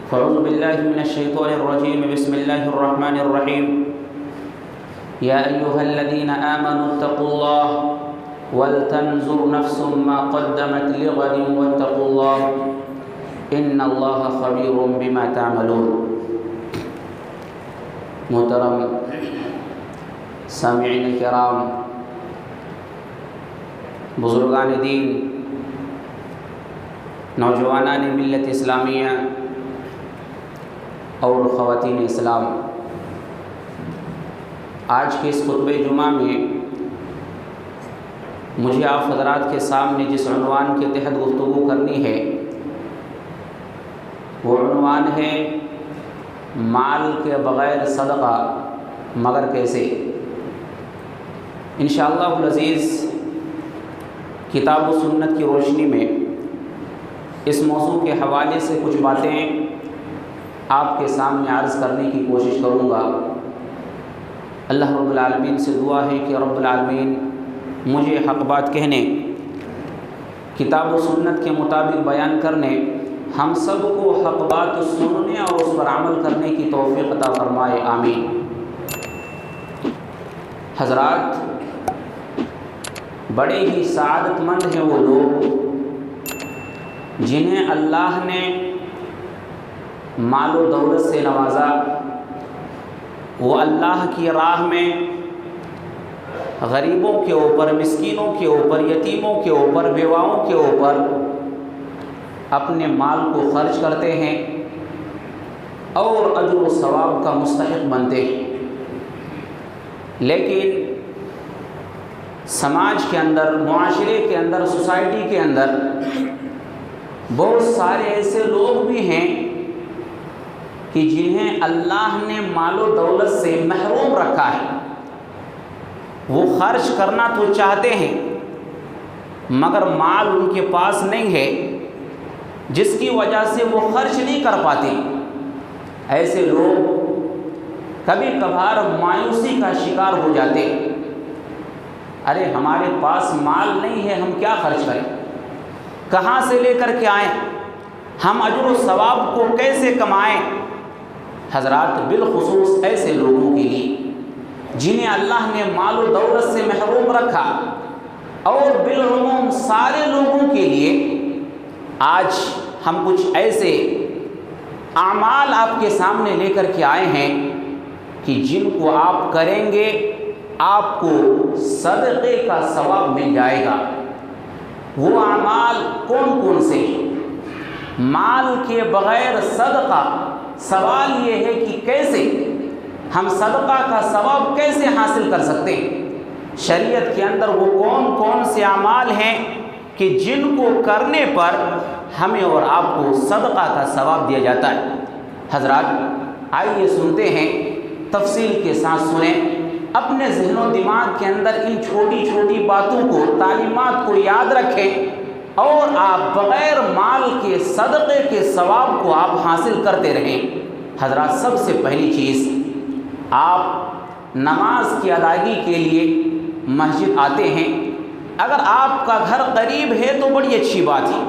فاعوذ باللہ من الشیطان الرجیم بسم اللہ الرحمن الرحیم یا ایہا الذین آمنوا اتقوا اللہ ولتنظر نفس ما قدمت لغد واتقوا اللہ ان اللہ خبیر بما تعملون۔ محترم سامعین کرام، بزرگان دین، نوجوانان ملت اسلامیہ اور خواتین اسلام، آج کے اس خطبہ جمعہ میں مجھے آپ حضرات کے سامنے جس عنوان کے تحت گفتگو کرنی ہے وہ عنوان ہے مال کے بغیر صدقہ مگر کیسے۔ انشاءاللہ العزیز کتاب و سنت کی روشنی میں اس موضوع کے حوالے سے کچھ باتیں آپ کے سامنے عرض کرنے کی کوشش کروں گا۔ اللہ رب العالمین سے دعا ہے کہ رب العالمین مجھے حق بات کہنے، کتاب و سنت کے مطابق بیان کرنے، ہم سب کو حق بات سننے اور اس پر عمل کرنے کی توفیق عطا فرمائے، آمین۔ حضرات، بڑے ہی سعادت مند ہیں وہ لوگ جنہیں اللہ نے مال و دولت سے نوازا، وہ اللہ کی راہ میں غریبوں کے اوپر، مسکینوں کے اوپر، یتیموں کے اوپر، بیواؤں کے اوپر اپنے مال کو خرچ کرتے ہیں اور اجر و ثواب کا مستحق بنتے ہیں۔ لیکن سماج کے اندر، معاشرے کے اندر، سوسائٹی کے اندر بہت سارے ایسے لوگ بھی ہیں کہ جنہیں اللہ نے مال و دولت سے محروم رکھا ہے۔ وہ خرچ کرنا تو چاہتے ہیں مگر مال ان کے پاس نہیں ہے، جس کی وجہ سے وہ خرچ نہیں کر پاتے۔ ایسے لوگ کبھی کبھار مایوسی کا شکار ہو جاتے، ارے ہمارے پاس مال نہیں ہے، ہم کیا خرچ کریں، کہاں سے لے کر کے آئیں، ہم اجر و ثواب کو کیسے کمائیں۔ حضرات، بالخصوص ایسے لوگوں کے لیے جنہیں اللہ نے مال و دولت سے محروم رکھا، اور بالعموم سارے لوگوں کے لیے آج ہم کچھ ایسے اعمال آپ کے سامنے لے کر کے آئے ہیں کہ جن کو آپ کریں گے آپ کو صدقے کا ثواب مل جائے گا۔ وہ اعمال کون کون سے ہیں؟ مال کے بغیر صدقہ، سوال یہ ہے کہ کیسے ہم صدقہ کا ثواب کیسے حاصل کر سکتے ہیں۔ شریعت کے اندر وہ کون کون سے اعمال ہیں کہ جن کو کرنے پر ہمیں اور آپ کو صدقہ کا ثواب دیا جاتا ہے۔ حضرات، آئیے سنتے ہیں، تفصیل کے ساتھ سنیں، اپنے ذہن و دماغ کے اندر ان چھوٹی چھوٹی باتوں کو، تعلیمات کو یاد رکھیں اور آپ بغیر مال کے صدقے کے ثواب کو آپ حاصل کرتے رہیں۔ حضرات، سب سے پہلی چیز، آپ نماز کی ادائیگی کے لیے مسجد آتے ہیں۔ اگر آپ کا گھر قریب ہے تو بڑی اچھی بات ہے،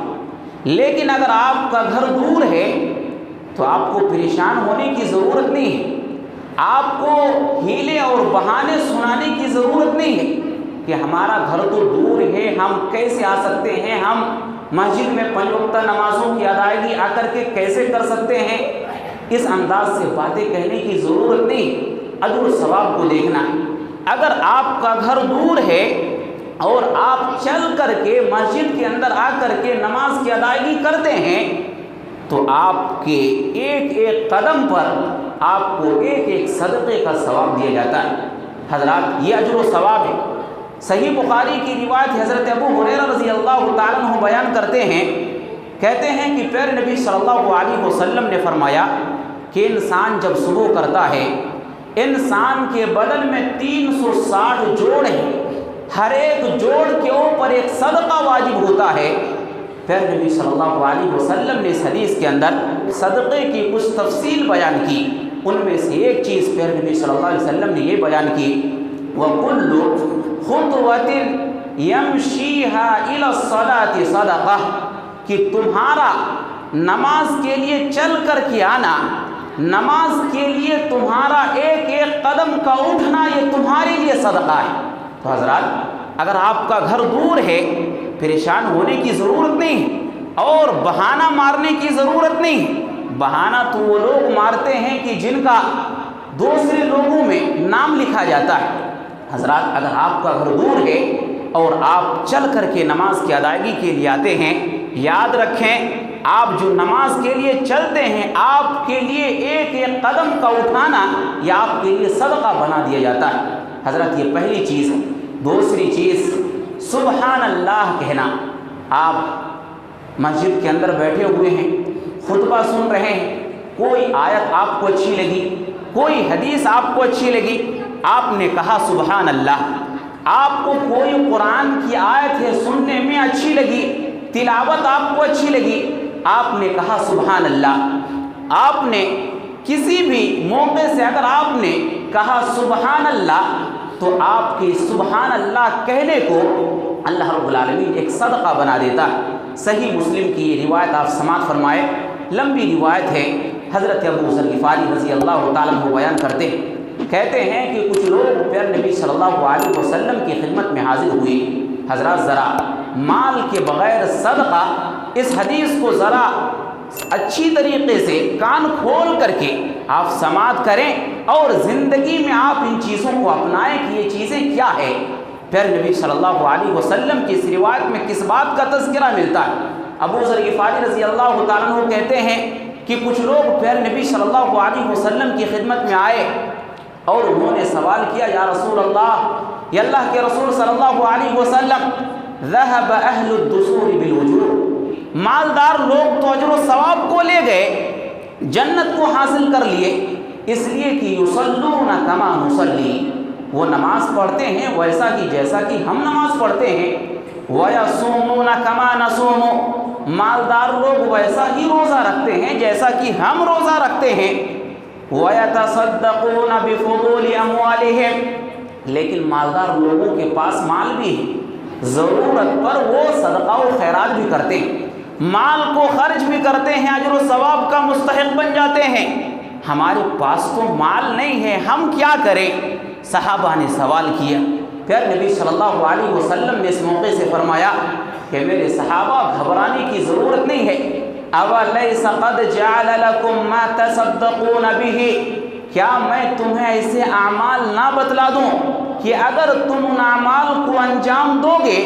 لیکن اگر آپ کا گھر دور ہے تو آپ کو پریشان ہونے کی ضرورت نہیں ہے، آپ کو ہیلے اور بہانے سنانے کی ضرورت نہیں ہے کہ ہمارا گھر تو دور ہے، ہم کیسے آ سکتے ہیں، ہم مسجد میں 5 وقتہ نمازوں کی ادائیگی آ کر کے کیسے کر سکتے ہیں۔ اس انداز سے باتیں کہنے کی ضرورت نہیں، اجر و ثواب کو دیکھنا ہے۔ اگر آپ کا گھر دور ہے اور آپ چل کر کے مسجد کے اندر آ کر کے نماز کی ادائیگی کرتے ہیں تو آپ کے ایک ایک قدم پر آپ کو ایک ایک صدقے کا ثواب دیا جاتا ہے۔ حضرات، یہ اجر و ثواب ہے۔ صحیح بخاری کی روایت حضرت ابو ہریرہ رضی اللہ تعالیٰ عنہ بیان کرتے ہیں، کہتے ہیں کہ پیارے نبی صلی اللہ علیہ وسلم نے فرمایا کہ انسان جب صبح کرتا ہے، انسان کے بدن میں 360 جوڑ ہیں، ہر ایک جوڑ کے اوپر ایک صدقہ واجب ہوتا ہے۔ پھر نبی صلی اللہ علیہ وسلم نے اس حدیث کے اندر صدقے کی کچھ تفصیل بیان کی، ان میں سے ایک چیز پھر نبی صلی اللہ علیہ وسلم نے یہ بیان کی، وَكُلُّ خُطْوَةٍ يَمْشِيهَا إِلَى الصَّلَاةِ صَدَقَةٌ، کہ تمہارا نماز کے لیے چل کر کے آنا، نماز کے لیے تمہارا ایک ایک قدم کا اٹھنا یہ تمہارے لیے صدقہ ہے۔ تو حضرات اگر آپ کا گھر دور ہے، پریشان ہونے کی ضرورت نہیں ہے اور بہانہ مارنے کی ضرورت نہیں ہے۔ بہانہ تو وہ لوگ مارتے ہیں کہ جن کا دوسرے لوگوں میں نام لکھا جاتا ہے۔ حضرات اگر آپ کا گھر دور ہے اور آپ چل کر کے نماز کی ادائیگی کے لیے آتے ہیں، یاد رکھیں آپ جو نماز کے لیے چلتے ہیں، آپ کے لیے ایک ایک قدم کا اٹھانا یہ آپ کے لیے صدقہ بنا دیا جاتا ہے۔ حضرت یہ پہلی چیز ہے۔ دوسری چیز سبحان اللہ کہنا۔ آپ مسجد کے اندر بیٹھے ہوئے ہیں، خطبہ سن رہے ہیں، کوئی آیت آپ کو اچھی لگی، کوئی حدیث آپ کو اچھی لگی، آپ نے کہا سبحان اللہ۔ آپ کو کوئی قرآن کی آیت ہے سننے میں اچھی لگی، تلاوت آپ کو اچھی لگی، آپ نے کہا سبحان اللہ۔ آپ نے کسی بھی موقع سے اگر آپ نے کہا سبحان اللہ تو آپ کے سبحان اللہ کہنے کو اللہ رب العالمین ایک صدقہ بنا دیتا ہے۔ صحیح مسلم کی یہ روایت آپ سماعت فرمائے، لمبی روایت ہے، حضرت ابو ذر غفاری رضی اللہ تعالیٰ عنہ بیان کرتے ہیں، کہتے ہیں کہ کچھ لوگ پیارے نبی صلی اللہ علیہ وسلم کی خدمت میں حاضر ہوئے۔ حضرات ذرا مال کے بغیر صدقہ، اس حدیث کو ذرا اچھی طریقے سے کان کھول کر کے آپ سماعت کریں اور زندگی میں آپ ان چیزوں کو اپنائیں کہ یہ چیزیں کیا ہے۔ پیارے نبی صلی اللہ علیہ وسلم کی اس روایت میں کس بات کا تذکرہ ملتا ہے؟ ابو ذر غفاری رضی اللہ تعالیٰ عنہ کہتے ہیں کہ کچھ لوگ پیارے نبی صلی اللہ علیہ وسلم کی خدمت میں آئے اور انہوں نے سوال کیا، یا رسول اللہ، یا اللہ کے رسول صلی اللہ علیہ وسلم، ذهب اہل الدثور بالوجوہ، مالدار لوگ تو اجر و ثواب کو لے گئے، جنت کو حاصل کر لیے، اس لیے کہ یصلون کما نصلی، وہ نماز پڑھتے ہیں ویسا کہ جیسا کہ ہم نماز پڑھتے ہیں، ویصومون کما نصوم، مالدار لوگ ویسا ہی روزہ رکھتے ہیں جیسا کہ ہم روزہ رکھتے ہیں، وَيَتَصَدَّقُونَ بِفُضُولِ أَمْوَالِهِمْ، لیکن مالدار لوگوں کے پاس مال بھی ہے، ضرورت پر وہ صدقہ و خیرات بھی کرتے ہیں، مال کو خرچ بھی کرتے ہیں، اجر و ثواب کا مستحق بن جاتے ہیں۔ ہمارے پاس تو مال نہیں ہے، ہم کیا کریں؟ صحابہ نے سوال کیا، پھر نبی صلی اللہ علیہ وسلم نے اس موقع سے فرمایا کہ میرے صحابہ گھبرانے کی ضرورت نہیں ہے، اَوَلَيْسَ قَدْ جَعَلَ لَكُمْ مَا تَصَدَّقُونَ بِهِ، کیا میں تمہیں ایسے اعمال نہ بتلا دوں کہ اگر تم ان اعمال کو انجام دو گے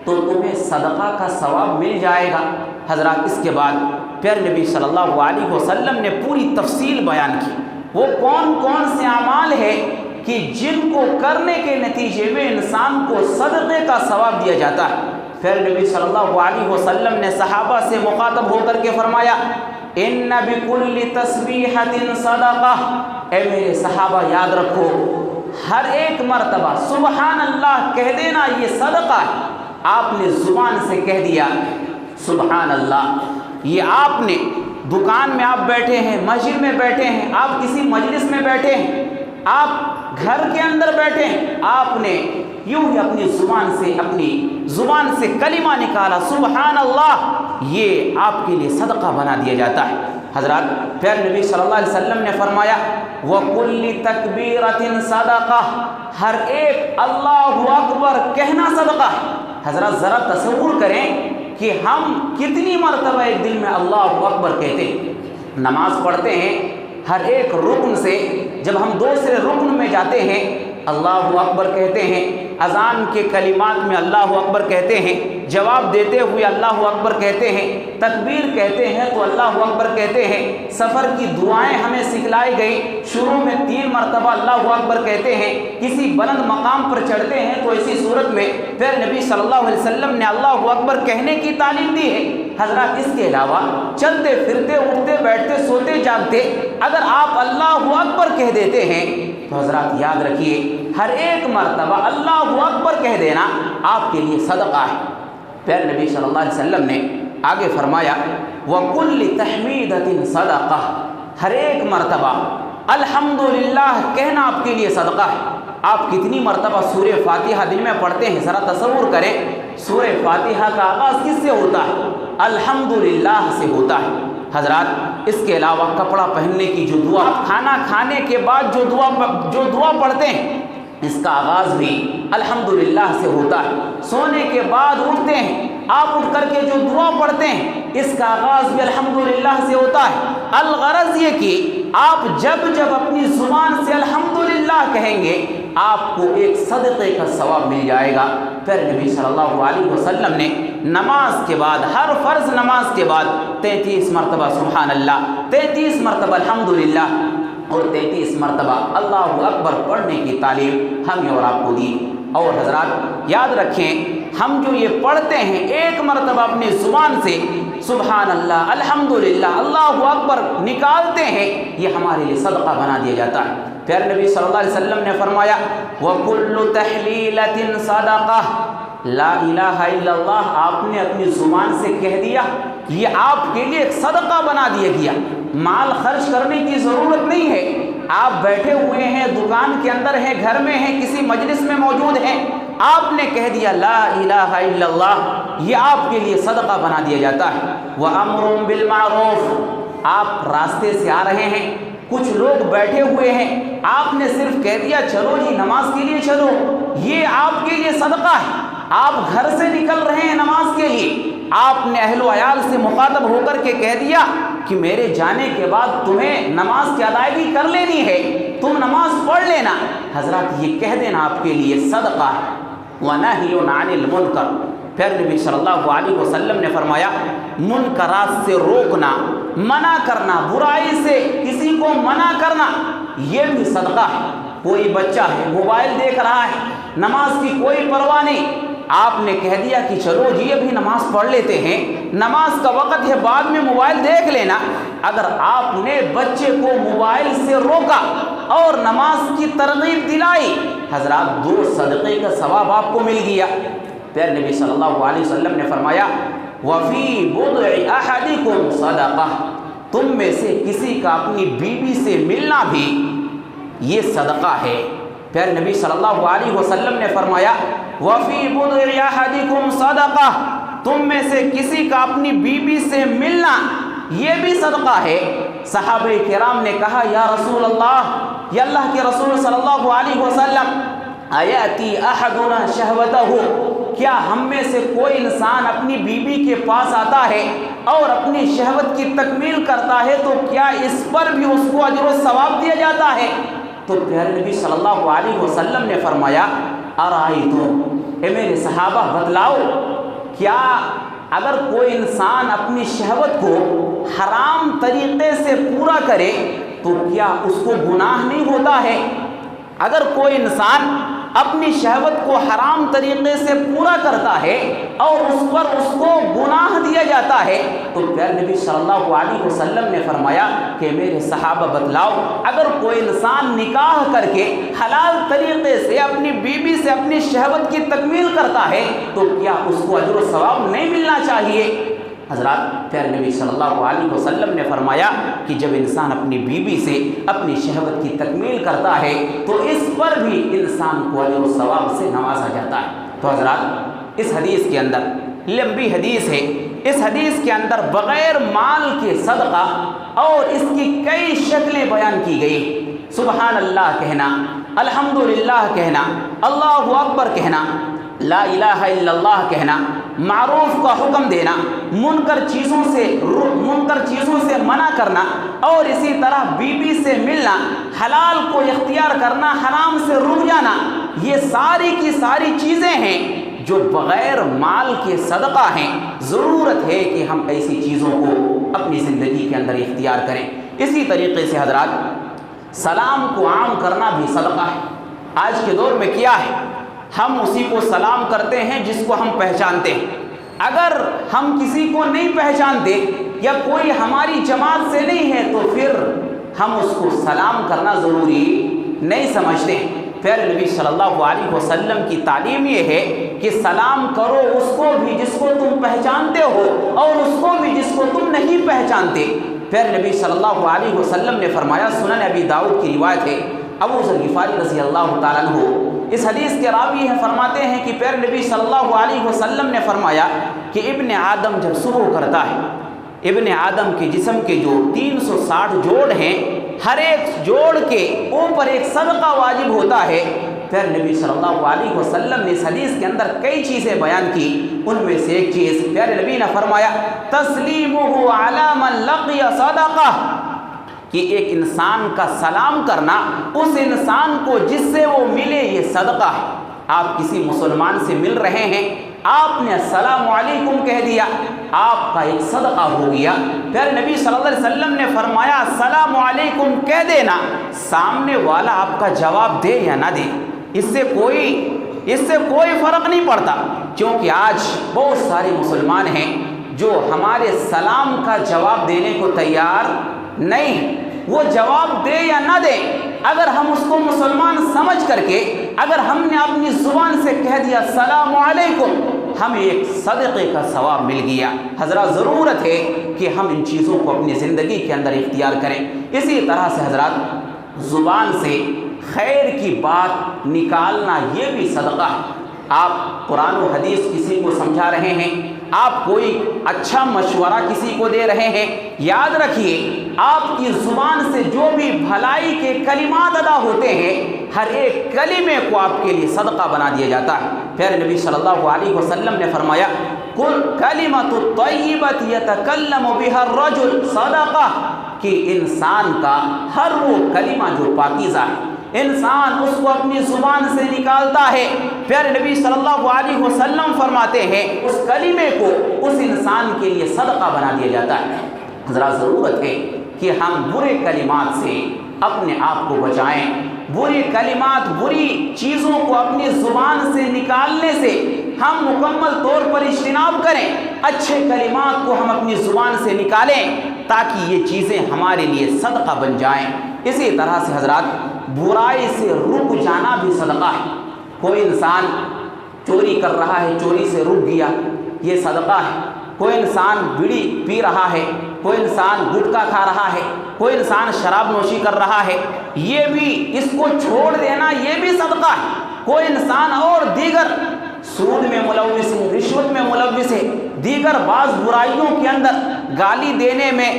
تو تمہیں صدقہ کا ثواب مل جائے گا۔ حضرات اس کے بعد پیارے نبی صلی اللہ علیہ وسلم نے پوری تفصیل بیان کی، وہ کون کون سے اعمال ہیں کہ جن کو کرنے کے نتیجے میں انسان کو صدقے کا ثواب دیا جاتا ہے۔ پھر نبی صلی اللہ علیہ وسلم نے صحابہ سے مخاطب ہو کر کے فرمایا، ان بکل تسبیحۃ صدقہ، اے میرے صحابہ یاد رکھو ہر ایک مرتبہ سبحان اللہ کہہ دینا یہ صدقہ ہے۔ آپ نے زبان سے کہہ دیا سبحان اللہ، یہ آپ نے دکان میں آپ بیٹھے ہیں، مسجد میں بیٹھے ہیں، آپ کسی مجلس میں بیٹھے ہیں، آپ گھر کے اندر بیٹھے ہیں، آپ نے یوں ہی اپنی زبان سے کلمہ نکالا سبحان اللہ، یہ آپ کے لیے صدقہ بنا دیا جاتا ہے۔ حضرات پھر نبی صلی اللہ علیہ وسلم نے فرمایا وَكُلِّ تَكْبِيرَةٍ صَدَقَةٍ، ہر ایک اللہ اکبر کہنا صدقہ ہے۔ حضرات ذرا تصور کریں کہ ہم کتنی مرتبہ ایک دن میں اللہ اکبر کہتے ہیں، نماز پڑھتے ہیں، ہر ایک رکن سے جب ہم دوسرے رکن میں جاتے ہیں اللہ اکبر کہتے ہیں، اذان کے کلمات میں اللہ اکبر کہتے ہیں، جواب دیتے ہوئے اللہ اکبر کہتے ہیں، تکبیر کہتے ہیں تو اللہ اکبر کہتے ہیں، سفر کی دعائیں ہمیں سکھلائی گئی، شروع میں 3 مرتبہ اللہ اکبر کہتے ہیں، کسی بلند مقام پر چڑھتے ہیں تو اسی صورت میں پھر نبی صلی اللہ علیہ وسلم نے اللہ اکبر کہنے کی تعلیم دی ہے۔ حضرات اس کے علاوہ چلتے پھرتے اٹھتے بیٹھتے سوتے جاگتے اگر آپ اللہ اکبر کہہ دیتے ہیں تو حضرات یاد رکھیے ہر ایک مرتبہ اللہ اکبر کہہ دینا آپ کے لیے صدقہ ہے۔ پھر نبی صلی اللہ علیہ وسلم نے آگے فرمایا وَكُلِّ تَحْمِيدَةٍ صَدَقَةٍ، ہر ایک مرتبہ الحمدللہ کہنا آپ کے لیے صدقہ ہے۔ آپ کتنی مرتبہ سورہ فاتحہ دن میں پڑھتے ہیں، ذرا تصور کریں، سورہ فاتحہ کا آغاز کس سے ہوتا ہے؟ الحمدللہ سے ہوتا ہے۔ حضرات اس کے علاوہ کپڑا پہننے کی جو دعا، کھانا کھانے کے بعد جو دعا پڑھتے ہیں، اس کا آغاز بھی الحمدللہ سے ہوتا ہے۔ سونے کے بعد اٹھتے ہیں، آپ اٹھ کر کے جو دعا پڑھتے ہیں، اس کا آغاز بھی الحمدللہ سے ہوتا ہے۔ الغرض یہ کہ آپ جب اپنی زبان سے الحمدللہ کہیں گے، آپ کو ایک صدقے کا ثواب مل جائے گا۔ پھر نبی صلی اللہ علیہ وسلم نے نماز کے بعد، ہر فرض نماز کے بعد 33 مرتبہ سبحان اللہ، 33 مرتبہ الحمدللہ اور 33 مرتبہ اللہ اکبر پڑھنے کی تعلیم ہمیں اور آپ کو دی۔ اور حضرات یاد رکھیں، ہم جو یہ پڑھتے ہیں ایک مرتبہ اپنی زبان سے سبحان اللہ، الحمدللہ، اللہ اکبر نکالتے ہیں، یہ ہمارے لیے صدقہ بنا دیا جاتا ہے۔ پھر نبی صلی اللہ علیہ وسلم نے فرمایا وَكُلُّ تَحْلِيلَةٍ صَدَقَةٌ، لا الہ الا اللہ آپ نے اپنی زبان سے کہہ دیا، یہ آپ کے لیے ایک صدقہ بنا دیا گیا۔ مال خرچ کرنے کی ضرورت نہیں ہے، آپ بیٹھے ہوئے ہیں، دکان کے اندر ہیں، گھر میں ہیں، کسی مجلس میں موجود ہیں، آپ نے کہہ دیا لا الہ الا اللہ، یہ آپ کے لیے صدقہ بنا دیا جاتا ہے۔ وَأَمْرٌ بِالْمَعْرُوفِ، آپ راستے سے آ رہے ہیں، کچھ لوگ بیٹھے ہوئے ہیں، آپ نے صرف کہہ دیا چلو جی نماز کے لیے چلو، یہ آپ کے لیے صدقہ ہے۔ آپ گھر سے نکل رہے ہیں نماز کے لیے، آپ نے اہل و عیال سے مخاطب ہو کر کے کہہ دیا کہ میرے جانے کے بعد تمہیں نماز کی ادائیگی کر لینی ہے، تم نماز پڑھ لینا۔ حضرات یہ کہہ دینا آپ کے لیے صدقہ ہے۔ وَنَهْيٌ عَنِ الْمُنْكَرِ، پھر نبی صلی اللہ علیہ وسلم نے فرمایا منکرات سے روکنا، منع کرنا، برائی سے کسی کو منع کرنا، یہ بھی صدقہ ہے۔ کوئی بچہ ہے موبائل دیکھ رہا ہے، نماز کی کوئی پرواہ نہیں، آپ نے کہہ دیا کہ چلو جی ابھی نماز پڑھ لیتے ہیں، نماز کا وقت ہے بعد میں موبائل دیکھ لینا۔ اگر آپ نے بچے کو موبائل سے روکا اور نماز کی ترغیب دلائی، حضرات 2 صدقے کا ثواب آپ کو مل گیا۔ پھر نبی صلی اللہ علیہ وسلم نے فرمایا وَفِي بُضْعِ أَحَدِكُمْ صَدَقَةٌ، تم میں سے کسی کا اپنی بیوی سے ملنا بھی یہ صدقہ ہے۔ پھر نبی صلی اللہ علیہ وسلم نے فرمایا وَفِي بُضْعِ أَحَدِكُمْ صَدَقَةٌ، تم میں سے کسی کا اپنی بیوی سے ملنا یہ بھی صدقہ ہے۔ صحابہ کرام نے کہا یا رسول اللہ، یا اللہ کے رسول صلی اللہ علیہ وسلم، آیاتی احدنا شہوتہ، کیا ہم میں سے کوئی انسان اپنی بیوی کے پاس آتا ہے اور اپنی شہوت کی تکمیل کرتا ہے تو کیا اس پر بھی اس کو اجر و ثواب دیا جاتا ہے؟ تو پیارے نبی صلی اللہ علیہ وسلم نے فرمایا ارائیتم، اے میرے صحابہ بتلاؤ، کیا اگر کوئی انسان اپنی شہوت کو حرام طریقے سے پورا کرے تو کیا اس کو گناہ نہیں ہوتا ہے؟ اگر کوئی انسان اپنی شہوت کو حرام طریقے سے پورا کرتا ہے اور اس پر اس کو گناہ دیا جاتا ہے، تو پیارے نبی صلی اللہ علیہ وسلم نے فرمایا کہ میرے صحابہ بتلاؤ، اگر کوئی انسان نکاح کر کے حلال طریقے سے اپنی بیوی سے اپنی شہوت کی تکمیل کرتا ہے تو کیا اس کو اجر و ثواب نہیں ملنا چاہیے؟ حضرات پیارے نبی صلی اللہ علیہ وسلم نے فرمایا کہ جب انسان اپنی بیوی سے اپنی شہوت کی تکمیل کرتا ہے تو اس پر بھی انسان کو اجر و ثواب سے نوازا جاتا ہے۔ تو حضرات اس حدیث کے اندر، لمبی حدیث ہے، اس حدیث کے اندر بغیر مال کے صدقہ اور اس کی کئی شکلیں بیان کی گئی۔ سبحان اللہ کہنا، الحمدللہ کہنا، اللہ اکبر کہنا، لا الہ الا اللہ کہنا، معروف کا حکم دینا، منکر چیزوں سے منع کرنا، اور اسی طرح بیوی سے ملنا، حلال کو اختیار کرنا، حرام سے رک جانا، یہ ساری کی ساری چیزیں ہیں جو بغیر مال کے صدقہ ہیں۔ ضرورت ہے کہ ہم ایسی چیزوں کو اپنی زندگی کے اندر اختیار کریں۔ اسی طریقے سے حضرات سلام کو عام کرنا بھی صدقہ ہے۔ آج کے دور میں کیا ہے، ہم اسی کو سلام کرتے ہیں جس کو ہم پہچانتے ہیں۔ اگر ہم کسی کو نہیں پہچانتے یا کوئی ہماری جماعت سے نہیں ہے تو پھر ہم اس کو سلام کرنا ضروری نہیں سمجھتے۔ پھر نبی صلی اللہ علیہ وسلم کی تعلیم یہ ہے کہ سلام کرو اس کو بھی جس کو تم پہچانتے ہو اور اس کو بھی جس کو تم نہیں پہچانتے۔ پھر نبی صلی اللہ علیہ وسلم نے فرمایا، سنن ابی داؤد کی روایت ہے، ابو ذر غفاری رضی اللہ تعالیٰ عنہ اس حدیث کے راوی ہیں، فرماتے ہیں کہ پھر نبی صلی اللہ علیہ وسلم نے فرمایا کہ ابن آدم جب صبح کرتا ہے، ابن آدم کے جسم کے جو 360 جوڑ ہیں، ہر ایک جوڑ کے اوپر ایک صدقہ واجب ہوتا ہے۔ پھر نبی صلی اللہ علیہ وسلم نے اس حدیث کے اندر کئی چیزیں بیان کی، ان میں سے ایک چیز پیارے نبی نے فرمایا تسلیمہ علی من لقی صدقہ، کہ ایک انسان کا سلام کرنا اس انسان کو جس سے وہ ملے یہ صدقہ ہے۔ آپ کسی مسلمان سے مل رہے ہیں، آپ نے السلام علیکم کہہ دیا، آپ کا ایک صدقہ ہو گیا۔ پھر نبی صلی اللہ علیہ وسلم نے فرمایا السلام علیکم کہہ دینا، سامنے والا آپ کا جواب دے یا نہ دے، اس سے کوئی فرق نہیں پڑتا، کیونکہ آج بہت سارے مسلمان ہیں جو ہمارے سلام کا جواب دینے کو تیار نہیں، وہ جواب دے یا نہ دے، اگر ہم اس کو مسلمان سمجھ کر کے اگر ہم نے اپنی زبان سے کہہ دیا السلام علیکم، ہمیں ایک صدقے کا ثواب مل گیا۔ حضرات ضرورت ہے کہ ہم ان چیزوں کو اپنی زندگی کے اندر اختیار کریں۔ اسی طرح سے حضرات زبان سے خیر کی بات نکالنا یہ بھی صدقہ ہے۔ آپ قرآن و حدیث کسی کو سمجھا رہے ہیں، آپ کوئی اچھا مشورہ کسی کو دے رہے ہیں، یاد رکھیے آپ کی زبان سے جو بھی بھلائی کے کلمات ادا ہوتے ہیں، ہر ایک کلمے کو آپ کے لیے صدقہ بنا دیا جاتا ہے۔ پھر نبی صلی اللہ علیہ وسلم نے فرمایا کل کلمۃ الطیبۃ یتکلم بها الرجل صدقہ، کہ انسان کا ہر وہ کلمہ جو پاکیزہ ہے، انسان اس کو اپنی زبان سے نکالتا ہے، پھر نبی صلی اللہ علیہ وسلم فرماتے ہیں اس کلمے کو اس انسان کے لیے صدقہ بنا دیا جاتا ہے۔ ذرا ضرورت ہے کہ ہم برے کلمات سے اپنے آپ کو بچائیں، برے کلمات، بری چیزوں کو اپنی زبان سے نکالنے سے ہم مکمل طور پر اجتناب کریں، اچھے کلمات کو ہم اپنی زبان سے نکالیں تاکہ یہ چیزیں ہمارے لیے صدقہ بن جائیں۔ اسی طرح سے حضرات برائی سے رک جانا بھی صدقہ ہے۔ کوئی انسان چوری کر رہا ہے، چوری سے رک گیا، یہ صدقہ ہے۔ کوئی انسان بیڑی پی رہا ہے، کوئی انسان گٹکا کھا رہا ہے، کوئی انسان شراب نوشی کر رہا ہے، یہ بھی اس کو چھوڑ دینا یہ بھی صدقہ ہے۔ کوئی انسان اور دیگر سود میں ملوث ہے، رشوت میں ملوث ہے، دیگر بعض برائیوں کے اندر گالی دینے میں،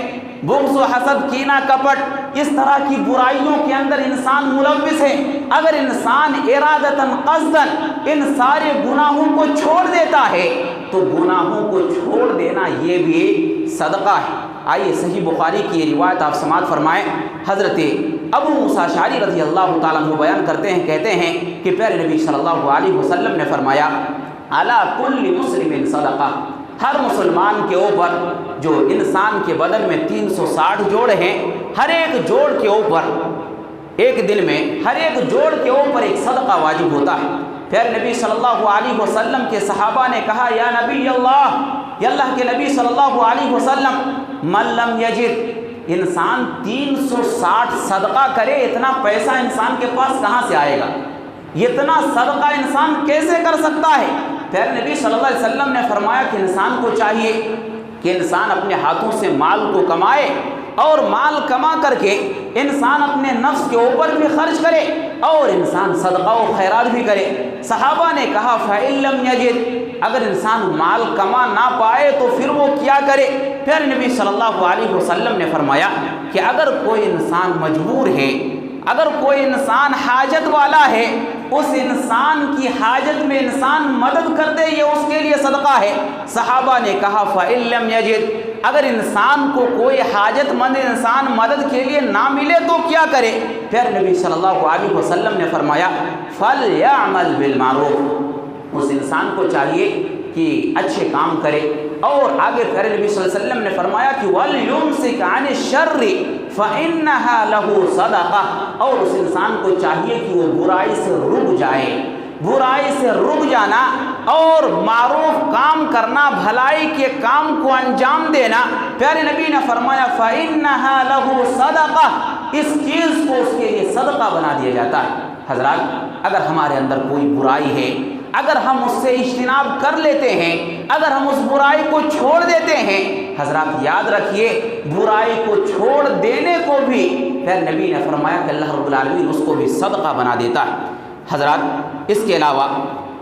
بغض و حسد، کینہ کپٹ، اس طرح کی برائیوں کے اندر انسان ملوث ہے، اگر انسان ارادتاً قصداً ان سارے گناہوں کو چھوڑ دیتا ہے تو گناہوں کو چھوڑ دینا یہ بھی ایک صدقہ ہے۔ آئیے صحیح بخاری کی یہ روایت آپ سماعت فرمائیں۔ حضرت ابو موسیٰ اشعری رضی اللہ تعالیٰ عنہ بیان کرتے ہیں، کہتے ہیں کہ پیارے نبی صلی اللہ علیہ وسلم نے فرمایا علی کل مسلم صدقہ، ہر مسلمان کے اوپر، جو انسان کے بدن میں 360 جوڑ ہیں، ہر ایک جوڑ کے اوپر ایک دن میں ہر ایک جوڑ کے اوپر ایک صدقہ واجب ہوتا ہے۔ پھر نبی صلی اللہ علیہ وسلم کے صحابہ نے کہا یا نبی اللہ، یا اللہ کے نبی صلی اللہ علیہ وسلم، من لم یجد، انسان 360 صدقہ کرے، اتنا پیسہ انسان کے پاس کہاں سے آئے گا؟ اتنا صدقہ انسان کیسے کر سکتا ہے؟ پھر نبی صلی اللہ علیہ وسلم نے فرمایا کہ انسان کو چاہیے کہ انسان اپنے ہاتھوں سے مال کو کمائے، اور مال کما کر کے انسان اپنے نفس کے اوپر بھی خرچ کرے، اور انسان صدقہ و خیرات بھی کرے۔ صحابہ نے کہا فَإِن لَّمْ يَجِدْ، اگر انسان مال کما نہ پائے تو پھر وہ کیا کرے؟ پھر نبی صلی اللہ علیہ وسلم نے فرمایا کہ اگر کوئی انسان مجبور ہے، اگر کوئی انسان حاجت والا ہے، اس انسان کی حاجت میں انسان مدد کر دے، یہ اس کے لیے صدقہ ہے۔ صحابہ نے کہا فَإِن لَّمْ يَجِدْ، اگر انسان کو کوئی حاجت مند انسان مدد کے لیے نہ ملے تو کیا کرے؟ پھر نبی صلی اللہ علیہ وسلم نے فرمایا فَلْيَعْمَلْ بِالْمَعْرُوفِ، اس انسان کو چاہیے کہ اچھے کام کرے، اور آگے پھر نبی صلی اللہ علیہ وسلم نے فرمایا کہ وَلْيُمْسِكْ عَنِ الشَّرِّ فَإِنَّهَا لَهُ صَدَقَةٌ، اور اس انسان کو چاہیے کہ وہ برائی سے رک جائے۔ برائی سے رک جانا اور معروف کام کرنا، بھلائی کے کام کو انجام دینا، پیارے نبی نے فرمایا فَإِنَّهَا لَهُ صَدَقَةٌ، اس چیز کو اس کے لیے صدقہ بنا دیا جاتا ہے۔ حضرات اگر ہمارے اندر کوئی برائی ہے، اگر ہم اس سے اجتناب کر لیتے ہیں، اگر ہم اس برائی کو چھوڑ دیتے ہیں، حضرات یاد رکھیے برائی کو چھوڑ دینے کو بھی پھر نبی نے فرمایا کہ اللہ رب العالمین اس کو بھی صدقہ بنا دیتا ہے۔ حضرات اس کے علاوہ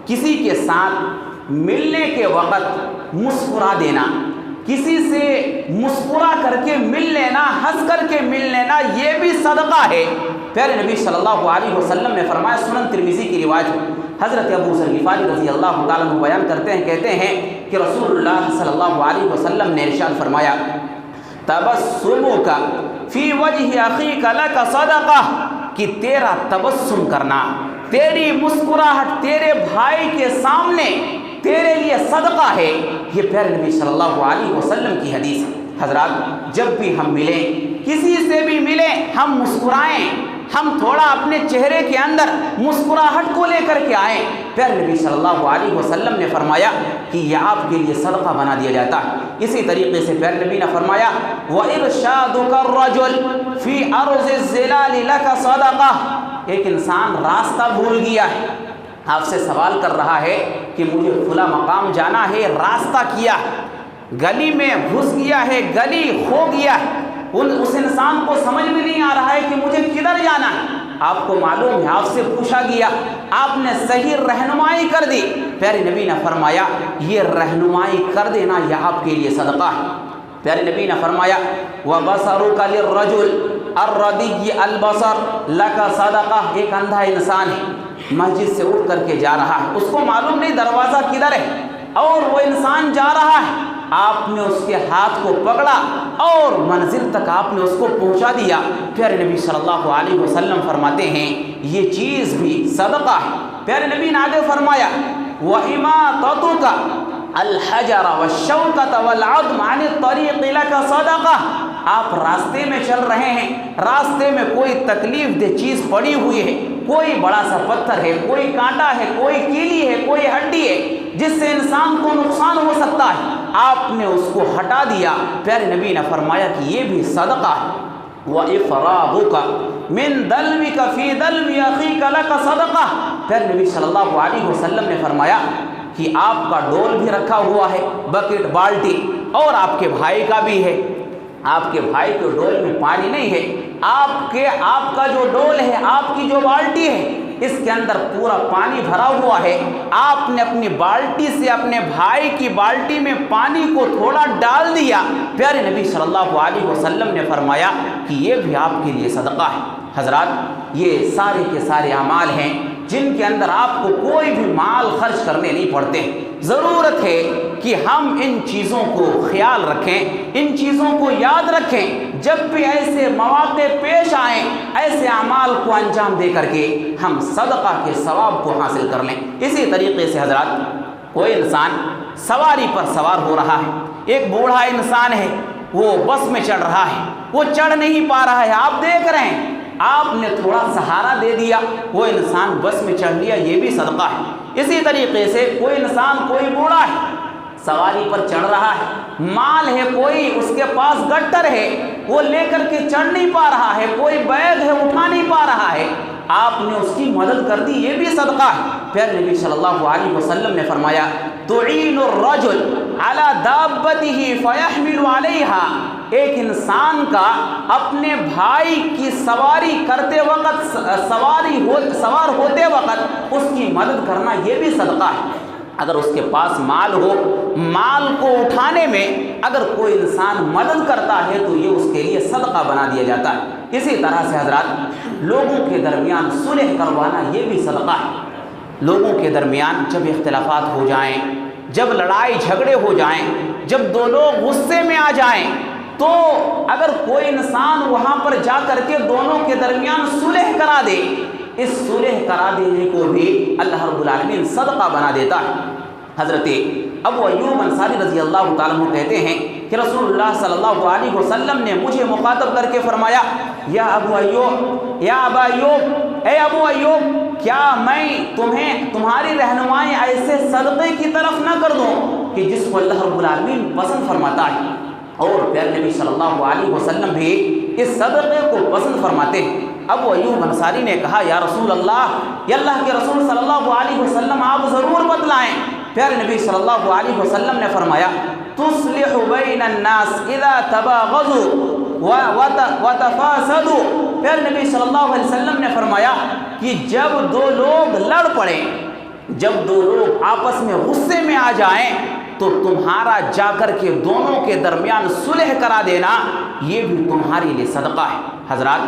کسی کے ساتھ ملنے کے وقت مسکرا دینا، کسی سے مسکرا کر کے مل لینا، ہنس کر کے مل لینا، یہ بھی صدقہ ہے۔ پھر نبی صلی اللہ علیہ وسلم نے فرمایا، سنن ترمذی کی روایت حضرت ابو ذر غفاری رضی اللہ تعالیٰ عنہ بیان کرتے ہیں، کہتے ہیں کہ رسول اللہ صلی اللہ علیہ وسلم نے ارشاد فرمایا، تبسمک فی وجہ اخیک لک صدقہ، کہ تیرا تبسم کرنا، تیری مسکراہٹ تیرے بھائی کے سامنے تیرے لیے صدقہ ہے۔ یہ پیارے نبی صلی اللہ علیہ وسلم کی حدیث ہے۔ حضرات جب بھی ہم ملیں، کسی سے بھی ملیں، ہم مسکرائیں، ہم تھوڑا اپنے چہرے کے اندر مسکراہٹ کو لے کر کے آئیں۔ پیارے نبی صلی اللہ علیہ وسلم نے فرمایا کہ یہ آپ کے لیے صدقہ بنا دیا جاتا ہے۔ اسی طریقے سے پیارے نبی نے فرمایا، وَإِرْشَادُكَ الرَّجُلِ فِي أَرْضِ الظِّلَالِ لَكَ صَدَقَةٌ، ایک انسان راستہ بھول گیا ہے، آپ سے سوال کر رہا ہے کہ مجھے فلاں مقام جانا ہے، راستہ کیا، گلی میں گھس گیا ہے، گلی کھو گیا ہے، اس انسان کو سمجھ میں نہیں آ رہا ہے کہ مجھے کدھر جانا ہے۔ آپ کو معلوم ہے، آپ سے پوچھا گیا، آپ نے صحیح رہنمائی کر دی۔ پیارے نبی نے فرمایا یہ رہنمائی کر دینا یہ آپ کے لیے صدقہ ہے۔ پیارے نبی نے فرمایا، وَبَصَرُكَ لِلرَّجُلِ الرَّدِيِّ الْبَصَرِ لَكَ صَدَقَةٌ، ایک اندھا انسان ہے، مسجد سے اٹھ کر کے جا رہا ہے، اس کو معلوم نہیں دروازہ کدھر ہے، اور وہ انسان جا رہا ہے، آپ نے اس کے ہاتھ کو پکڑا اور منزل تک آپ نے اس کو پہنچا دیا۔ پیارے نبی صلی اللہ علیہ وسلم فرماتے ہیں یہ چیز بھی صدقہ ہے۔ پیارے نبی نے آگے فرمایا، وَإِمَاطَتُكَ الحجر والشوکۃ والعظم عن الطریق لک صدقہ، آپ راستے میں چل رہے ہیں، راستے میں کوئی تکلیف دہ چیز پڑی ہوئی ہے، کوئی بڑا سا پتھر ہے، کوئی کانٹا ہے، کوئی کیلی ہے، کوئی ہڈی ہے جس سے انسان کو نقصان ہو سکتا ہے، آپ نے اس کو ہٹا دیا۔ پیارے نبی نے فرمایا کہ یہ بھی صدقہ ہے۔ وَإِفْرَاغُكَ مِن دَلْوِكَ فِي دَلْوِ أَخِيكَ لَكَ صَدَقَةٌ، پیارے نبی صلی اللہ علیہ وسلم نے فرمایا کہ آپ کا ڈول بھی رکھا ہوا ہے، بکٹ بالٹی، اور آپ کے بھائی کا بھی ہے، آپ کے بھائی کے ڈول میں پانی نہیں ہے، آپ کا جو ڈول ہے، آپ کی جو بالٹی ہے، اس کے اندر پورا پانی بھرا ہوا ہے، آپ نے اپنی بالٹی سے اپنے بھائی کی بالٹی میں پانی کو تھوڑا ڈال دیا۔ پیارے نبی صلی اللہ علیہ وسلم نے فرمایا کہ یہ بھی آپ کے لیے صدقہ ہے۔ حضرات یہ سارے کے سارے اعمال ہیں جن کے اندر آپ کو کوئی بھی مال خرچ کرنے نہیں پڑتے۔ ضرورت ہے کہ ہم ان چیزوں کو خیال رکھیں، ان چیزوں کو یاد رکھیں، جب بھی ایسے مواقع پیش آئیں ایسے اعمال کو انجام دے کر کے ہم صدقہ کے ثواب کو حاصل کر لیں۔ اسی طریقے سے حضرات کوئی انسان سواری پر سوار ہو رہا ہے، ایک بوڑھا انسان ہے، وہ بس میں چڑھ رہا ہے، وہ چڑھ نہیں پا رہا ہے، آپ دیکھ رہے ہیں، آپ نے تھوڑا سہارا دے دیا، وہ انسان بس میں چڑھ لیا، یہ بھی صدقہ ہے۔ اسی طریقے سے کوئی انسان، کوئی بوڑھا ہے، سواری پر چڑھ رہا ہے، مال ہے، کوئی اس کے پاس گٹر ہے، وہ لے کر کے چڑھ نہیں پا رہا ہے، کوئی بیگ ہے اٹھا نہیں پا رہا ہے، آپ نے اس کی مدد کر دی، یہ بھی صدقہ ہے۔ پھر نبی صلی اللہ علیہ وسلم نے فرمایا، تعین الرجل علی دابتہ فیحمل علیہا، ایک انسان کا اپنے بھائی کی سواری کرتے وقت، سوار ہوتے وقت اس کی مدد کرنا، یہ بھی صدقہ ہے۔ اگر اس کے پاس مال ہو، مال کو اٹھانے میں اگر کوئی انسان مدد کرتا ہے تو یہ اس کے لیے صدقہ بنا دیا جاتا ہے۔ اسی طرح سے حضرات لوگوں کے درمیان صلح کروانا، یہ بھی صدقہ ہے۔ لوگوں کے درمیان جب اختلافات ہو جائیں، جب لڑائی جھگڑے ہو جائیں، جب دو لوگ غصے میں آ جائیں، تو اگر کوئی انسان وہاں پر جا کر کے دونوں کے درمیان صلح کرا دے، اس صلح کرا دینے کو بھی اللہ رب العالمین صدقہ بنا دیتا ہے۔ حضرت ابو ایوب انصاری رضی اللہ تعالیٰ عنہ کہتے ہیں کہ رسول اللہ صلی اللہ علیہ وسلم نے مجھے مخاطب کر کے فرمایا، یا ابو ایوب، یا ابا ایوب، اے ابو ایوب، کیا میں تمہاری رہنمائی ایسے صدقے کی طرف نہ کر دوں کہ جس کو اللہ رب العالمین پسند فرماتا ہے؟ اور پیارے نبی صلی اللہ علیہ وسلم بھی اس صدقے کو پسند فرماتے ہیں۔ ابو ایوب انصاری نے کہا، یا رسول اللہ، یا اللہ کے رسول صلی اللہ علیہ وسلم، آپ ضرور بتلائیں۔ پیارے نبی صلی اللہ علیہ وسلم نے فرمایا، تصلح بین الناس اذا تباغضوا وتفاسدوا۔ پھر نبی صلی اللہ علیہ وسلم نے فرمایا کہ جب دو لوگ لڑ پڑیں، جب دو لوگ آپس میں غصے میں آ جائیں تو تمہارا جا کر کے دونوں کے درمیان صلح کرا دینا یہ بھی تمہارے لیے صدقہ ہے۔ حضرات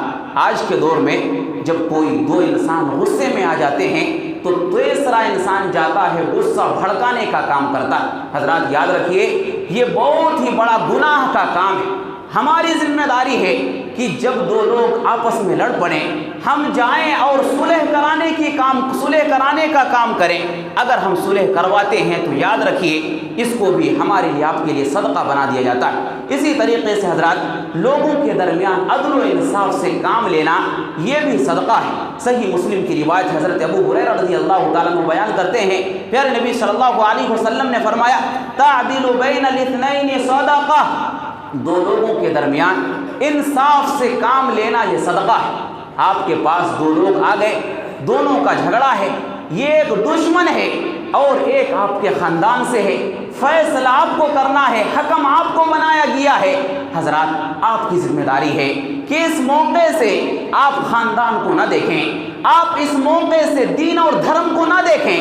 آج کے دور میں جب کوئی دو انسان غصے میں آ جاتے ہیں تو تیسرا انسان جاتا ہے غصہ بھڑکانے کا کام کرتا ہے۔ حضرات یاد رکھیے یہ بہت ہی بڑا گناہ کا کام ہے۔ ہماری ذمہ داری ہے کہ جب دو لوگ آپس میں لڑ پڑیں ہم جائیں اور صلح کرانے کا کام کریں۔ اگر ہم صلح کرواتے ہیں تو یاد رکھیے اس کو بھی ہمارے لیے آپ کے لیے صدقہ بنا دیا جاتا ہے۔ اسی طریقے سے حضرات لوگوں کے درمیان عدل و انصاف سے کام لینا یہ بھی صدقہ ہے۔ صحیح مسلم کی روایت حضرت ابو ہریرہ رضی اللہ تعالیٰ عنہ بیان کرتے ہیں، پیارے نبی صلی اللہ علیہ وسلم نے فرمایا تعدل بین الاثنین صدقہ، دو لوگوں کے درمیان انصاف سے کام لینا یہ صدقہ ہے۔ آپ کے پاس دو لوگ آ گئے، دونوں کا جھگڑا ہے، یہ ایک دشمن ہے اور ایک آپ کے خاندان سے ہے، فیصلہ آپ کو کرنا ہے، حکم آپ کو بنایا گیا ہے۔ حضرات آپ کی ذمہ داری ہے کہ اس موقع سے آپ خاندان کو نہ دیکھیں، آپ اس موقع سے دین اور دھرم کو نہ دیکھیں،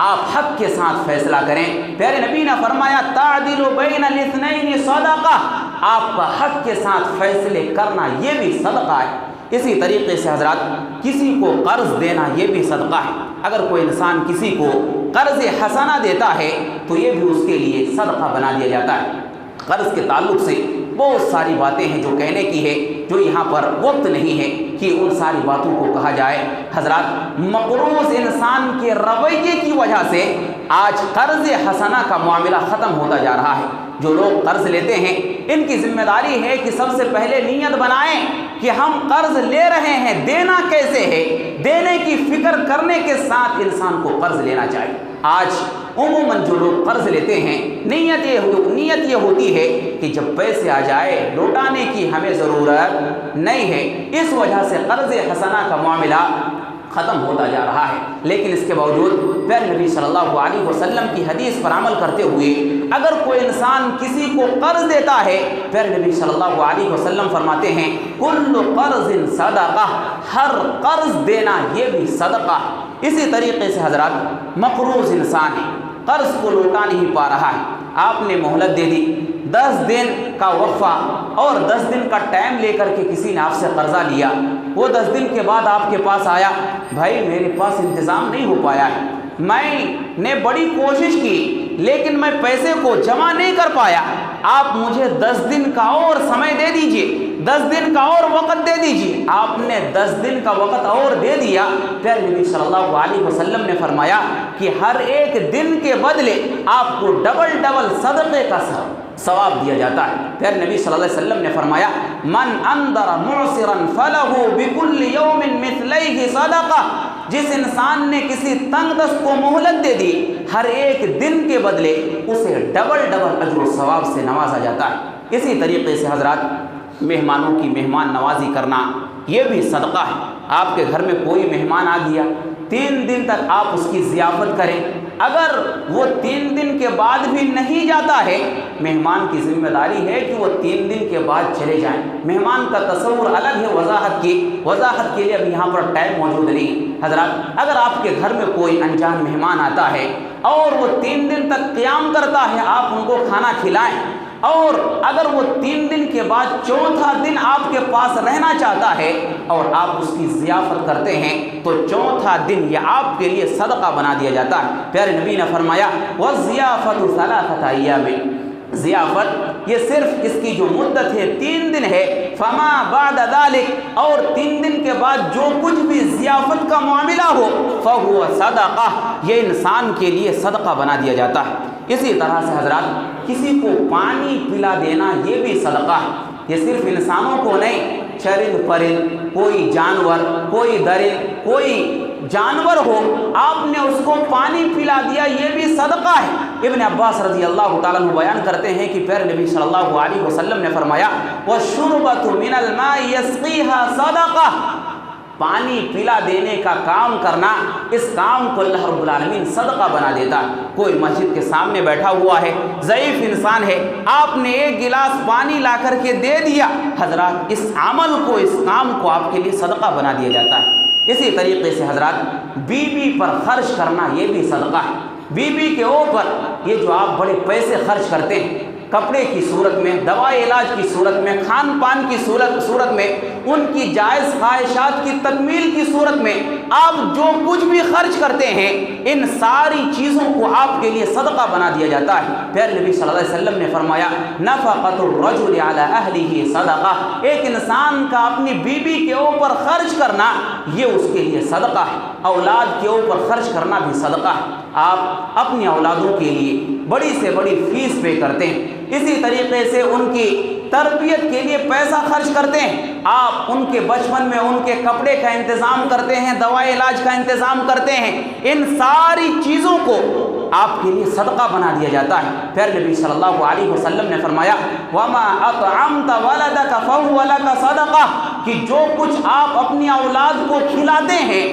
آپ حق کے ساتھ فیصلہ کریں۔ پیارے نبی نے فرمایا تعدل بین الاثنین صدقہ، آپ کا حق کے ساتھ فیصلے کرنا یہ بھی صدقہ ہے۔ اسی طریقے سے حضرات کسی کو قرض دینا یہ بھی صدقہ ہے۔ اگر کوئی انسان کسی کو قرض حسنہ دیتا ہے تو یہ بھی اس کے لیے صدقہ بنا دیا جاتا ہے۔ قرض کے تعلق سے بہت ساری باتیں ہیں جو کہنے کی ہے، جو یہاں پر وقت نہیں ہے کہ ان ساری باتوں کو کہا جائے۔ حضرات مقروض انسان کے رویے کی وجہ سے آج قرض حسنہ کا معاملہ ختم ہوتا جا رہا ہے۔ جو لوگ قرض لیتے ہیں ان کی ذمہ داری ہے کہ سب سے پہلے نیت بنائیں کہ ہم قرض لے رہے ہیں، دینا کیسے ہے، دینے کی فکر کرنے کے ساتھ انسان کو قرض لینا چاہیے۔ آج عموماً جو لوگ قرض لیتے ہیں نیت یہ ہوتی ہے کہ جب پیسے آ جائے لوٹانے کی ہمیں ضرورت نہیں ہے، اس وجہ سے قرض حسنہ کا معاملہ ختم ہوتا جا رہا ہے۔ لیکن اس کے باوجود پیارے نبی صلی اللہ علیہ وسلم کی حدیث پر عمل کرتے ہوئے اگر کوئی انسان کسی کو قرض دیتا ہے، پیارے نبی صلی اللہ علیہ وسلم فرماتے ہیں کل قرض صدقہ، ہر قرض دینا یہ بھی صدقہ ہے۔ اسی طریقے سے حضرات مقروض انسان ہے، قرض کو لوٹا نہیں پا رہا ہے، آپ نے مہلت دے دی 10 دن کا وقفہ اور 10 دن کا ٹائم لے کر کے کسی نے آپ سے قرضہ لیا، وہ 10 دن کے بعد آپ کے پاس آیا، بھائی میرے پاس انتظام نہیں ہو پایا ہے، میں نے بڑی کوشش کی لیکن میں پیسے کو جمع نہیں کر پایا، آپ مجھے 10 دن کا اور سمے دے دیجئے، 10 دن کا اور وقت دے دیجئے۔ آپ نے 10 دن کا وقت اور دے دیا، پھر نبی صلی اللہ علیہ وسلم نے فرمایا کہ ہر ایک دن کے بدلے آپ کو ڈبل صدقے کا ثواب دیا جاتا ہے۔ پھر نبی صلی اللہ علیہ وسلم نے فرمایا من انذر معسرا فله بكل يوم مثلیہ صدقہ، جس انسان نے کسی تنگ دست کو مہلت دے دی ہر ایک دن کے بدلے اسے ڈبل اجر و ثواب سے نوازا جاتا ہے۔ اسی طریقے سے حضرات مہمانوں کی مہمان نوازی کرنا یہ بھی صدقہ ہے۔ آپ کے گھر میں کوئی مہمان آ گیا، 3 دن تک آپ اس کی ضیافت کریں، اگر وہ 3 دن کے بعد بھی نہیں جاتا ہے مہمان کی ذمہ داری ہے کہ وہ 3 دن کے بعد چلے جائیں۔ مہمان کا تصور الگ ہے وضاحت کے لیے اب یہاں پر ٹائم موجود نہیں۔ حضرات اگر آپ کے گھر میں کوئی انجان مہمان آتا ہے اور وہ 3 دن تک قیام کرتا ہے، آپ ان کو کھانا کھلائیں، اور اگر وہ 3 دن کے بعد 4تھا دن آپ کے پاس رہنا چاہتا ہے اور آپ اس کی ضیافت کرتے ہیں تو 4تھا دن یہ آپ کے لیے صدقہ بنا دیا جاتا ہے۔ پیارے نبی نے فرمایا وَالضِّيَافَةُ 3 أَيَّامٍ، ضیافت یہ صرف اس کی جو مدت ہے 3 دن ہے، فما بعد ذلك، اور 3 دن کے بعد جو کچھ بھی ضیافت کا معاملہ ہو فهو صدقہ، یہ انسان کے لیے صدقہ بنا دیا جاتا ہے۔ اسی طرح سے حضرات کسی کو پانی پلا دینا یہ بھی صدقہ ہے، یہ صرف انسانوں کو نہیں، چرند پرند، کوئی جانور، کوئی درند، کوئی جانور ہو آپ نے اس کو پانی پلا دیا یہ بھی صدقہ ہے۔ ابن عباس رضی اللہ تعالیٰ عنہ بیان کرتے ہیں کہ پیارے نبی صلی اللہ علیہ وسلم نے فرمایا وَالشُّرْبَةُ مِنَ الْمَاءِ يَسْقِيهَا صَدَقَةٌ، پانی پلا دینے کا کام کرنا، اس کام کو اللہ رب العالمین صدقہ بنا دیتا ہے۔ کوئی مسجد کے سامنے بیٹھا ہوا ہے، ضعیف انسان ہے، آپ نے ایک گلاس پانی لا کر کے دے دیا، حضرات اس عمل کو، اس کام کو آپ کے لیے صدقہ بنا دیا جاتا ہے۔ اسی طریقے سے حضرات بیوی پر خرچ کرنا یہ بھی صدقہ ہے۔ بیوی کے اوپر یہ جو آپ بڑے پیسے خرچ کرتے ہیں، کپڑے کی صورت میں، دوائی علاج کی صورت میں، کھان پان کی صورت میں، ان کی جائز خواہشات کی تکمیل کی صورت میں آپ جو کچھ بھی خرچ کرتے ہیں، ان ساری چیزوں کو آپ کے لیے صدقہ بنا دیا جاتا ہے۔ پیارے نبی صلی اللہ علیہ وسلم نے فرمایا نفقۃ الرجل علی اہلہ صدقہ، ایک انسان کا اپنی بیوی کے اوپر خرچ کرنا یہ اس کے لیے صدقہ ہے۔ اولاد کے اوپر خرچ کرنا بھی صدقہ ہے۔ آپ اپنی اولادوں کے لیے بڑی سے بڑی فیس پے کرتے ہیں، اسی طریقے سے ان کی تربیت کے لیے پیسہ خرچ کرتے ہیں، آپ ان کے بچپن میں ان کے کپڑے کا انتظام کرتے ہیں، دوائی علاج کا انتظام کرتے ہیں، ان ساری چیزوں کو آپ کے لیے صدقہ بنا دیا جاتا ہے۔ پھر نبی صلی اللہ علیہ وسلم نے فرمایا وَمَا أَطْعَمْتَ وَلَدَكَ فَهُوَ لَكَ صَدَقَةٌ، کہ جو کچھ آپ اپنی اولاد کو کھلاتے ہیں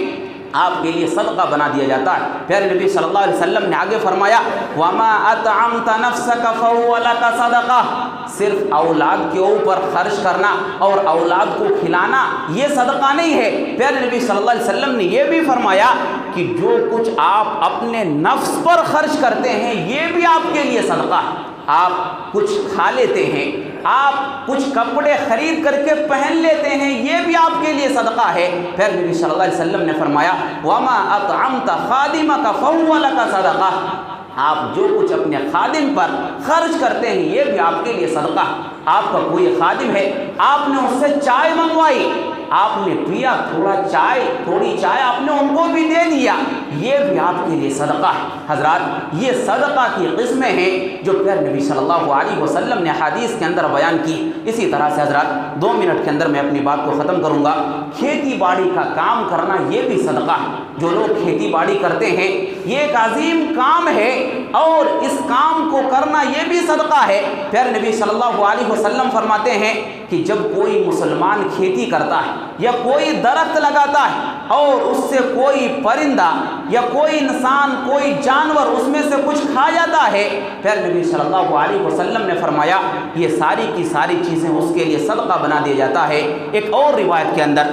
آپ کے لیے صدقہ بنا دیا جاتا ہے۔ پھر نبی صلی اللہ علیہ وسلم نے آگے فرمایا وَمَا أَطْعَمْتَ نَفْسَكَ فَهُوَ لَكَ صَدَقَةٌ، صرف اولاد کے اوپر خرچ کرنا اور اولاد کو کھلانا یہ صدقہ نہیں ہے۔ پھر نبی صلی اللہ علیہ وسلم نے یہ بھی فرمایا کہ جو کچھ آپ اپنے نفس پر خرچ کرتے ہیں یہ بھی آپ کے لیے صدقہ ہے۔ آپ کچھ کھا لیتے ہیں، آپ کچھ کپڑے خرید کر کے پہن لیتے ہیں، یہ بھی آپ کے لیے صدقہ ہے۔ پھر نبی صلی اللہ علیہ وسلم نے فرمایا وَمَا أَطْعَمْتَ خَادِمَكَ فَهُوَ لَكَ صَدَقَةٌ، آپ جو کچھ اپنے خادم پر خرچ کرتے ہیں یہ بھی آپ کے لیے صدقہ ہے۔ آپ کا کوئی خادم ہے، آپ نے اس سے چائے منگوائی، آپ نے پیا تھوڑی چائے آپ نے ان کو بھی دے دیا، یہ بھی آپ کے لیے صدقہ ہے۔ حضرات یہ صدقہ کی قسمیں ہیں جو پھر نبی صلی اللہ علیہ وسلم نے حدیث کے اندر بیان کی۔ اسی طرح سے حضرات 2 منٹ کے اندر میں اپنی بات کو ختم کروں گا۔ کھیتی باڑی کا کام کرنا یہ بھی صدقہ ہے۔ جو لوگ کھیتی باڑی کرتے ہیں یہ ایک عظیم کام ہے اور اس کام کو کرنا یہ بھی صدقہ ہے۔ پھر نبی صلی اللہ علیہ وسلم فرماتے ہیں کہ جب کوئی مسلمان کھیتی کرتا ہے یا کوئی درخت لگاتا ہے اور اس سے کوئی پرندہ یا کوئی انسان، کوئی جانور اس میں سے کچھ کھا جاتا ہے، پھر نبی صلی اللہ علیہ وسلم نے فرمایا یہ ساری کی ساری چیزیں اس کے لیے صدقہ بنا دیا جاتا ہے۔ ایک اور روایت کے اندر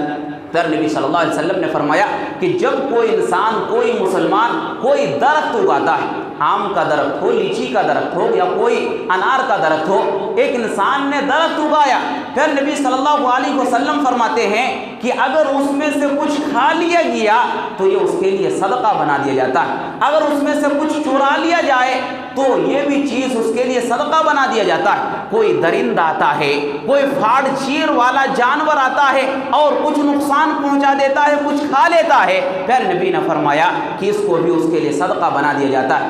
پھر نبی صلی اللہ علیہ وسلم نے فرمایا کہ جب کوئی انسان، کوئی مسلمان کوئی درخت اگاتا ہے، آم کا درخت ہو، لیچی کا درخت ہو یا کوئی انار کا درخت ہو، ایک انسان نے درخت اگایا، پھر نبی صلی اللہ علیہ وسلم فرماتے ہیں کہ اگر اس میں سے کچھ کھا لیا گیا تو یہ اس کے لیے صدقہ بنا دیا جاتا ہے، اگر اس میں سے کچھ چرا لیا جائے تو یہ بھی چیز اس کے لیے صدقہ بنا دیا جاتا ہے۔ کوئی درندہ آتا ہے، کوئی پھاڑ چیر والا جانور آتا ہے اور کچھ نقصان پہنچا دیتا ہے، کچھ کھا لیتا ہے، پھر نبی نے فرمایا کہ اس کو بھی اس کے لیے صدقہ بنا دیا جاتا ہے۔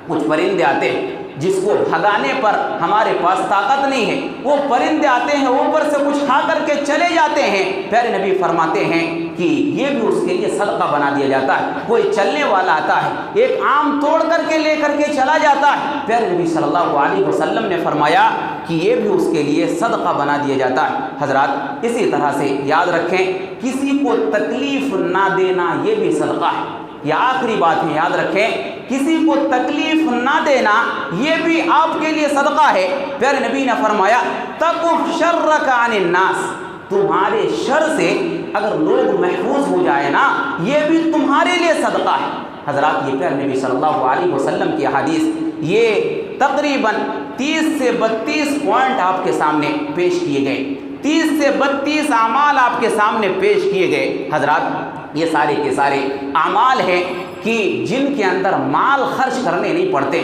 کچھ پرندے آتے ہیں جس کو بھگانے پر ہمارے پاس طاقت نہیں ہے، وہ پرندے آتے ہیں اوپر سے کچھ کھا کر کے چلے جاتے ہیں، پھر نبی فرماتے ہیں کہ یہ بھی اس کے لیے صدقہ بنا دیا جاتا ہے۔ کوئی چلنے والا آتا ہے، ایک آم توڑ کر کے لے کر کے چلا جاتا ہے، پھر نبی صلی اللہ علیہ وسلم نے فرمایا کہ یہ بھی اس کے لیے صدقہ بنا دیا جاتا ہے۔ حضرات اسی طرح سے یاد رکھیں کسی کو تکلیف نہ دینا یہ بھی صدقہ ہے۔ یہ آخری بات ہے، یاد رکھیں کسی کو تکلیف نہ دینا یہ بھی آپ کے لیے صدقہ ہے۔ پھر نبی نے فرمایا تَكُفْ شَرَّكَ عَنِ النَّاسِ، تمہارے شر سے اگر لوگ محفوظ ہو جائے نا یہ بھی تمہارے لیے صدقہ ہے۔ حضرات یہ پھر نبی صلی اللہ علیہ وسلم کی حدیث، یہ تقریباً 30 سے 32 پوائنٹ آپ کے سامنے پیش کیے گئے، 30 سے 32 اعمال آپ کے سامنے پیش کیے گئے۔ حضرات یہ سارے کے سارے اعمال ہیں کہ جن کے اندر مال خرچ کرنے نہیں پڑتے،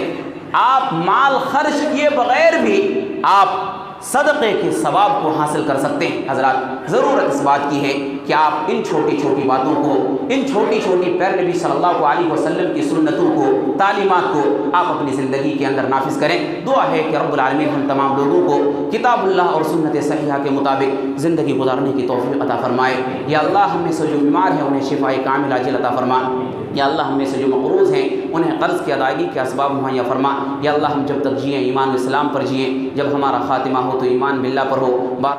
آپ مال خرچ کیے بغیر بھی آپ صدقے کے ثواب کو حاصل کر سکتے ہیں۔ حضرات ضرورت اس بات کی ہے کہ آپ ان چھوٹی چھوٹی باتوں کو، ان چھوٹی چھوٹی پیر نبی صلی اللہ علیہ وسلم کی سنتوں کو، تعلیمات کو آپ اپنی زندگی کے اندر نافذ کریں۔ دعا ہے کہ رب العالمین ہم تمام لوگوں کو کتاب اللہ اور سنت صحیحہ کے مطابق زندگی گزارنے کی توفیق عطا فرمائے۔ یا اللہ ہم میں سے جو بیمار ہیں انہیں شفاء کامل عاجل عطا فرما۔ یا اللہ ہم میں سے جو مقروض ہیں انہیں قرض کی ادائیگی کے اسباب مہیا فرما۔ یا اللہ ہم جب تک جئیں ایمان اسلام پر جئیں، جب ہمارا خاتمہ ہو تو ایمان باللہ پر ہو۔